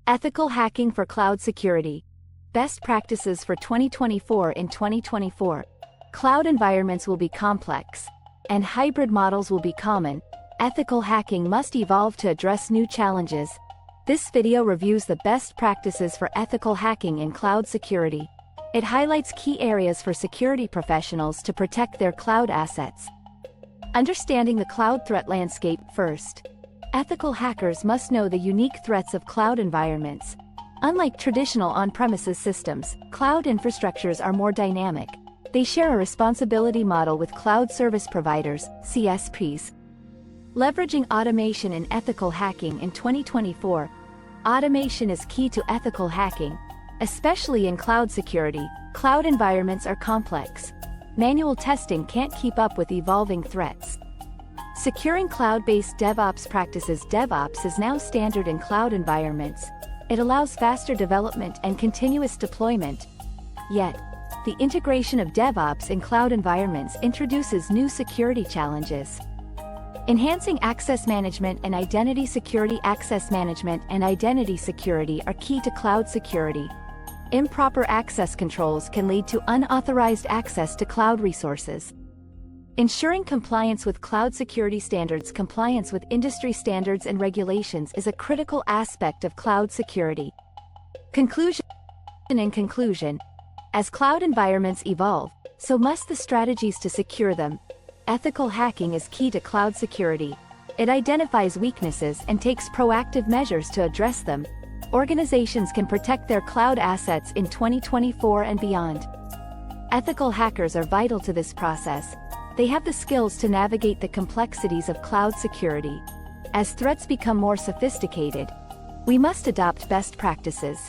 Ethical hacking for cloud security. Best practices for 2024. In 2024, cloud environments will be complex, and hybrid models will be common. Ethical hacking must evolve to address new challenges. This video reviews the best practices for ethical hacking in cloud security. It highlights key areas for security professionals to protect their cloud assets. Understanding the cloud threat landscape. First, ethical hackers must know the unique threats of cloud environments. Unlike traditional on-premises systems, cloud infrastructures are more dynamic. They share a responsibility model with cloud service providers, CSPs. Leveraging automation in ethical hacking. In 2024, automation is key to ethical hacking, especially in cloud security. Cloud environments are complex. Manual testing can't keep up with evolving threats. Securing cloud-based DevOps practices. DevOps is now standard in cloud environments. It allows faster development and continuous deployment. Yet, the integration of DevOps in cloud environments introduces new security challenges. Enhancing access management and identity security. Access management and identity security are key to cloud security. Improper access controls can lead to unauthorized access to cloud resources. Ensuring compliance with cloud security standards. Compliance with industry standards and regulations is a critical aspect of cloud security. Conclusion. In conclusion, as cloud environments evolve, so must the strategies to secure them. Ethical hacking is key to cloud security. It identifies weaknesses and takes proactive measures to address them. Organizations can protect their cloud assets in 2024 and beyond. Ethical hackers are vital to this process. They have the skills to navigate the complexities of cloud security. As threats become more sophisticated, we must adopt best practices.